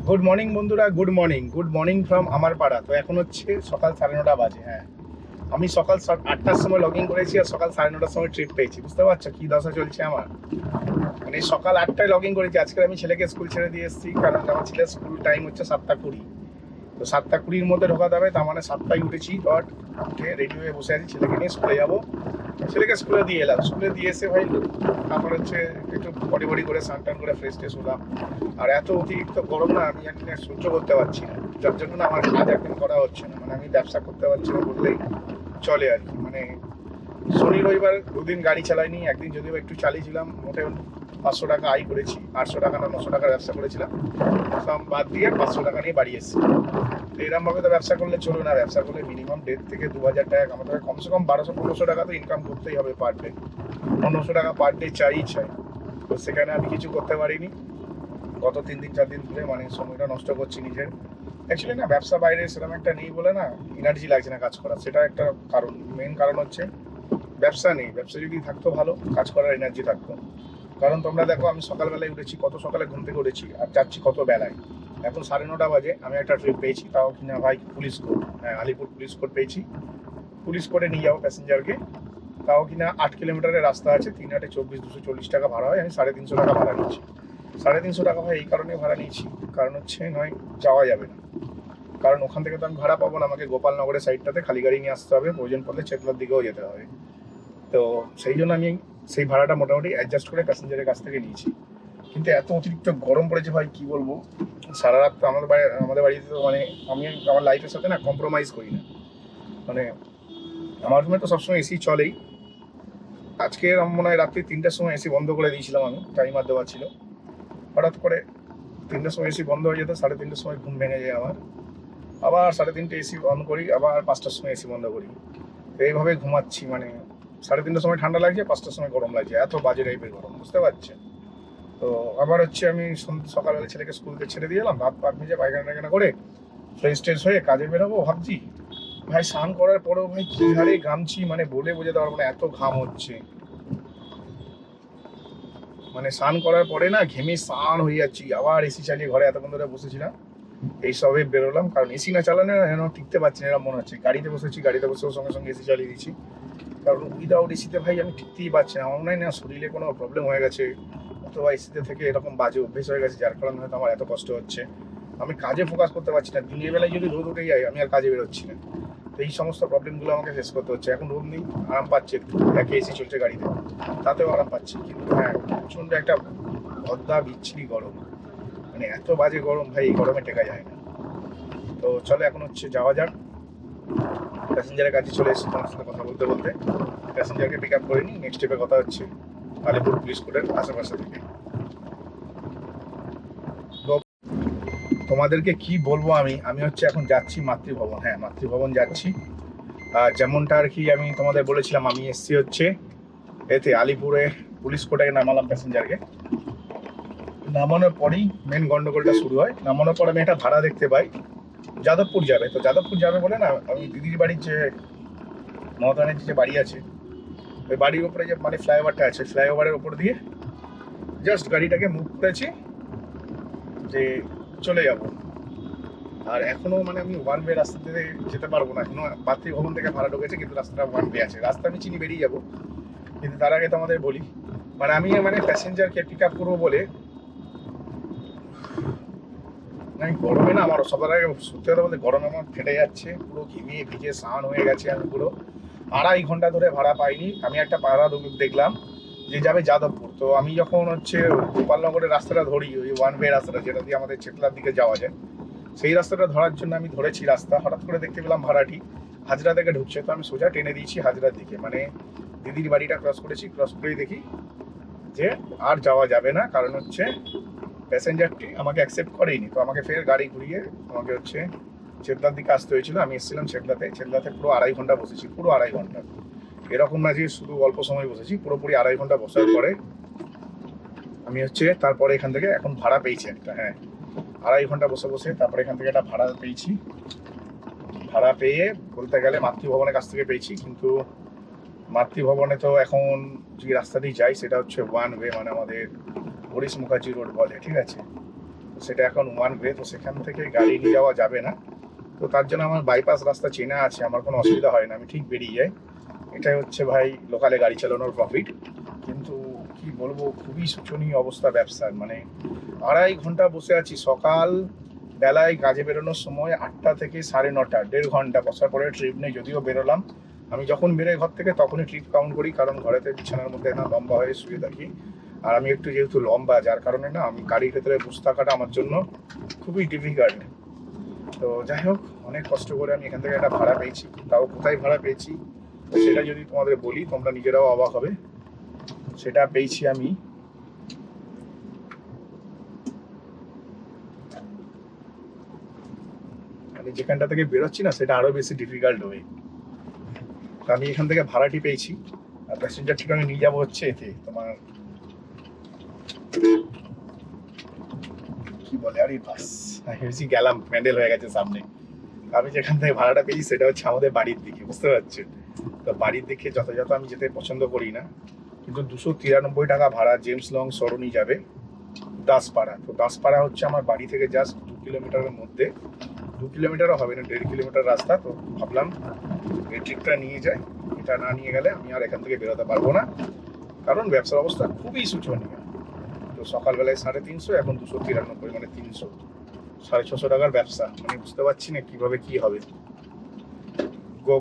Good morning বন্ধুরা, good morning from আমার পাড়া। তো এখন হচ্ছে সকাল 9:30 বাজে। হ্যাঁ, আমি সকাল 8টার সময় লগ ইন করেছি আর সকাল 9:30টার সময় ট্রিপ পেয়েছি। বুঝতে পারছো কি দশা চলছে আমার? মানে সকাল 8টায় লগ ইন করেছি। আজকে আমি ছেলেকে স্কুল ছেড়ে দিয়ে এসেছি, কারণ আমার ছেলের স্কুল টাইম হচ্ছে 7:20। তো 7:20-র মধ্যে ঢোকাতে হবে, তার মানে 7টায় উঠেছি। ডট উঠে রেডি হয়ে বসে আছি, ছেলেকে নিয়ে স্কুলে যাবো। ছেলেকে স্কুলে দিয়ে এলাম, স্কুলে দিয়ে এসে ভাই তারপর হচ্ছে একটু বডি বডি করে স্নান টান করে ফ্রেশ ট্রেশ হলাম। আর এত অতিরিক্ত গরম না, আমি এখন আর সহ্য করতে পারছি না, যার জন্য না আমার কাজ এখন করা হচ্ছে না। মানে আমি ব্যবসা করতে পারছি না বললেই চলে আর কি। মানে শনি রবিবার দুদিন গাড়ি চালাইনি, একদিন যদিও একটু চালিয়েছিলাম। মোটে 500 টাকা আয় করেছি, 800 টাকা না 900 টাকার ব্যবসা করেছিলাম। সব বাদ দিয়ে 500 টাকা নিয়ে বাড়ি এসেছি। তো এরকমভাবে তো ব্যবসা করলে চলবে না। ব্যবসা করলে মিনিমাম 1,500 থেকে 2,000 টাকা কামাতে হবে, কমসে কম 1200-1500 টাকা তো ইনকাম করতেই হবে পার ডে। 1500 টাকা পার ডে চাই। তো সেখানে আমি কিছু করতে পারিনি গত 3 দিন 4 দিন ধরে। মানে সময়টা নষ্ট করছি নিজের। অ্যাকচুয়ালি না, ব্যবসা বাইরে সেরকম একটা নেই বলে না এনার্জি লাগছে না কাজ করার, সেটা একটা কারণ। মেন কারণ হচ্ছে ব্যবসা নেই। ব্যবসা যদি থাকতো ভালো, কাজ করার এনার্জি থাকতো। কারণ তোমরা দেখো, আমি সকালবেলায় উঠেছি, কত সকালে ঘুম থেকে উঠেছি, আর যাচ্ছি কত বেলায়। এখন 9:30 বাজে, আমি একটা ট্রিপ পেয়েছি, তাও কিনা ভাই পুলিশ কোর্ট। হ্যাঁ, আলিপুর পুলিশ কোর্ট পেয়েছি। পুলিশ কোর্টে নিয়ে যাবো প্যাসেঞ্জারকে। তাও কিনা 8 কিলোমিটারের রাস্তা আছে, 3 8 24, 240 টাকা ভাড়া হয়। আমি 350 টাকা ভাড়া নিচ্ছি। 350 টাকা ভাই এই কারণে ভাড়া নিয়েছি, কারণ হচ্ছে নয় যাওয়া যাবে না। কারণ ওখান থেকে তো আমি ভাড়া পাবো না, আমাকে গোপালনগরের সাইডটাতে খালি গাড়ি নিয়ে আসতে হবে, প্রয়োজন পড়লে চেতলার দিকেও যেতে হবে। তো সেই জন্য আমি সেই ভাড়াটা মোটামুটি অ্যাডজাস্ট করে প্যাসেঞ্জারের কাছ থেকে নিয়েছি। কিন্তু এত অতিরিক্ত গরম পড়েছে ভাই, কি বলবো। সারা রাত তো আমাদের বাড়িতে তো মানে আমি আমার লাইফের সাথে না কম্প্রোমাইজ করি না। মানে আমার রুমে তো সবসময় এসি চলেই। আজকে আমার মনে হয় রাত্রি 3টার সময় এসি বন্ধ করে দিয়েছিলাম, আমি টাইমার দেওয়া ছিল। হঠাৎ করে 3টার সময় এসি বন্ধ হয়ে যেত, 3:30টার সময় ঘুম ভেঙে যায় আমার। আবার 3:30 এসি অন করি, আবার 5টার সময় এসি বন্ধ করি। তো এইভাবে ঘুমাচ্ছি। মানে 3:30টার সময় ঠান্ডা লাগছে, 5টার সময় গরম লাগছে, এত বাজে টাইপের গরম, বুঝতে পারছেন? তো আবার হচ্ছে আমি সকালবেলা ছেলেকে স্কুলতে ছেড়ে দিয়ে এলাম, ভাত পাত ভেজে পায়খানা টায়খানা করে ফ্রেশ ট্রেশ হয়ে কাজে বেরোবো ভাবছি। ভাই স্নান করার পরেও ভাই কি হারে ঘামছি, মানে বলে বোঝাতে পারবো না, এত ঘাম হচ্ছে। মানে স্নান করার পরে না ঘেমে স্নান হয়ে যাচ্ছি। আবার এসি চালিয়ে ঘরে এতক্ষণ ধরে বসেছিলাম, এই সবে বেরোলাম। কারণ এসি না চালানো যেন টিকতে পারছি না এরকম মনে হচ্ছে। গাড়িতে বসেছি, গাড়িতে বসেও সঙ্গে সঙ্গে এসি চালিয়ে দিচ্ছি। কারণ উইদাউট এসিতে ভাই আমি টিকতেই পারছি না। আমার মনে হয় না শরীরে কোনো প্রবলেম হয়ে গেছে, অথবা এসিতে থেকে এরকম বাজে অভ্যেস হয়ে গেছে, যার কারণে হয়তো আমার এত কষ্ট হচ্ছে। আমি কাজে ফোকাস করতে পারছি না। দিনের বেলায় যদি রোদ উঠে যায়, আমি আর কাজে বেরোচ্ছি না। তো এই সমস্ত প্রবলেমগুলো আমাকে ফেস করতে হচ্ছে। এখন রোদ নেই, আরাম পাচ্ছি একটু, একে এসি চলছে গাড়িতে, তাতেও আরাম পাচ্ছি। কিন্তু হ্যাঁ, প্রচণ্ড একটা ভদ্দা বিচ্ছিরি গরম। মানে এত বাজে গরম ভাই, এই গরমে টেকা যায় না। তো চলো এখন হচ্ছে যাওয়া যাক। প্যাসেঞ্জারের কাছে চলে এসেছি তোমার সাথে কথা বলতে বলতে। প্যাসেঞ্জারকে পিক আপ করে নিই, নেক্সট স্টেপে কথা হচ্ছে আলিপুর পুলিশ কোর্টের আশেপাশে থেকে। তো তোমাদেরকে কি বলবো, আমি আমি হচ্ছে এখন যাচ্ছি মাতৃভবন। হ্যাঁ, মাতৃভবন যাচ্ছি। যেমনটা আর কি আমি তোমাদের বলেছিলাম, আমি এসছি হচ্ছে এতে আলিপুরে পুলিশ কোর্টে নামালাম প্যাসেঞ্জারকে। নামানোর পরেই মেন গন্ডগোলটা শুরু হয়। নামানোর পর আমি একটা ভাড়া দেখতে পাই, যাদবপুর যাবে। তো যাদবপুর যাবে বলে না, আমি দিদির বাড়ির যে মমতানের যে বাড়ি আছে, ওই বাড়ির উপরে যে মানে ফ্লাইওভারটা আছে, ফ্লাইওভারের উপর দিয়ে জাস্ট গাড়িটাকে মুভ করেছি যে চলে যাব। আর এখনো মানে আমি ওয়ান ওয়ে রাস্তাতে যেতে পারবো না। এখনো মাতৃভবন থেকে ভাড়া ঢুকেছে, কিন্তু রাস্তাটা ওয়ান ওয়ে আছে। রাস্তা আমি চিনি, বেরিয়ে যাবো। কিন্তু তার আগে তো আমাদের বলি, মানে আমি মানে প্যাসেঞ্জারকে পিক আপ করবো বলে আমি গরমে না, আমার সবার আগে সত্যি কথা বলতে গরমে আমার ফেটে যাচ্ছে, পুরো ঘেমিয়ে ভিজে স্নান হয়ে গেছে আমি পুরো। 2.5 ঘন্টা ধরে ভাড়া পাইনি। আমি একটা ভাড়া দেখলাম যে যাবে যাদবপুর। তো আমি যখন হচ্ছে গোপালনগরের রাস্তাটা ধরি, ওই ওয়ান ওয়ে রাস্তাটা যেটা দিয়ে আমাদের চেতলার দিকে যাওয়া যায়, সেই রাস্তাটা ধরার জন্য আমি ধরেছি রাস্তা। হঠাৎ করে দেখতে পেলাম ভাড়াটি হাজরা থেকে ঢুকছে। তো আমি সোজা টেনে দিয়েছি হাজরার দিকে, মানে দিদির বাড়িটা ক্রস করেছি। ক্রস করেই দেখি যে আর যাওয়া যাবে না, কারণ হচ্ছে প্যাসেঞ্জারটি আমাকে অ্যাকসেপ্ট করেইনি। তো আমাকে ফের গাড়ি ঘুরিয়ে আমাকে হচ্ছে চেতলার দিকে আসতে হয়েছিল। আমি এসেছিলাম চেতলাতে পুরো 2.5 ঘন্টা বসেছি, পুরো 2.5 ঘন্টা। এরকম না যে শুধু অল্প সময় বসেছি, পুরোপুরি 2.5 ঘন্টা বসার পরে আমি হচ্ছে তারপরে এখান থেকে এখন ভাড়া পেয়েছি একটা। হ্যাঁ, 2.5 ঘন্টা বসে বসে তারপরে এখান থেকে একটা ভাড়া পেয়েছি। ভাড়া পেয়ে বলতে গেলে মাতৃভবনের কাছ থেকে পেয়েছি, কিন্তু মাতৃভবনে তো এখন যে রাস্তা দিয়ে যাই সেটা হচ্ছে ওয়ান ওয়ে, মানে আমাদের হরিশ মুখার্জি রোড বলে, ঠিক আছে? সেটা এখন ওয়ান ওয়ে, তো সেখান থেকে গাড়ি নিয়ে যাওয়া যাবে না। তো তার জন্য আমার বাইপাস রাস্তা চেনা আছে, আমার কোনো অসুবিধা হয় না, আমি ঠিক বেরিয়ে যাই। এটাই হচ্ছে ভাই লোকালে গাড়ি চালানোর প্রফিট। কিন্তু কি বলবো, খুবই শোচনীয় অবস্থা ব্যবসার। মানে 2.5 ঘন্টা বসে আছি, সকাল বেলায় কাজে বেরোনোর সময় 8টা থেকে 9:30, 1.5 ঘন্টা বসার পরে ট্রিপ নেই। যদিও বেরোলাম, আমি যখন বেরোই ঘর থেকে তখনই ট্রিপ কাউন্ট করি, কারণ ঘরেতে বিছানার মধ্যে না লম্বা হয়ে শুয়ে থাকি। আর আমি একটু যেহেতু লম্বা, যার কারণে না আমি গাড়ির ভেতরে বসে থাকাটা আমার জন্য খুবই ডিফিকাল্ট। তো যাই হোক, অনেক কষ্ট করে আমি এখান থেকে একটা ভাড়া পেয়েছি। তাও কোথায় ভাড়া পেয়েছি সেটা যদি তোমাদের বলি তোমরা নিজেরাও অবাক হবে। সেটা পেয়েছি আমি মানে যেখানটা থেকে বেরোচ্ছি না সেটা আরো বেশি ডিফিকাল্ট হবে। আমি এখান থেকে ভাড়াটি পেয়েছি, আর প্যাসেঞ্জারটিকে আমি নিয়ে যাবো হচ্ছে এতে তোমার কি বলে, আরে বাস ভেবেছি গেলাম, প্যান্ডেল হয়ে গেছে সামনে। আমি যেখান থেকে ভাড়াটা পেয়েছি সেটা হচ্ছে আমাদের বাড়ির দিকে, বুঝতে পারছো? তো বাড়ির দিকে যথাযথ আমি যেতে পছন্দ করি না, কিন্তু 293 টাকা ভাড়া। জেমস লং সরণি যাবে দাসপাড়া। তো দাসপাড়া হচ্ছে আমার বাড়ি থেকে জাস্ট 2 কিলোমিটারের মধ্যে, 2 কিলোমিটারও হবে না, 1.5 কিলোমিটার রাস্তা। তো ভাবলাম এই ট্রিপটা নিয়ে যাই, এটা না নিয়ে গেলে আমি আর এখান থেকে বেরোতে পারবো না, কারণ ব্যবসার অবস্থা খুবই শোচনীয়। তো সকালবেলায় 350, এখন 293, মানে 300, 650 টাকার ব্যবসা। মানে বুঝতে পারছি না কিভাবে কি হবে।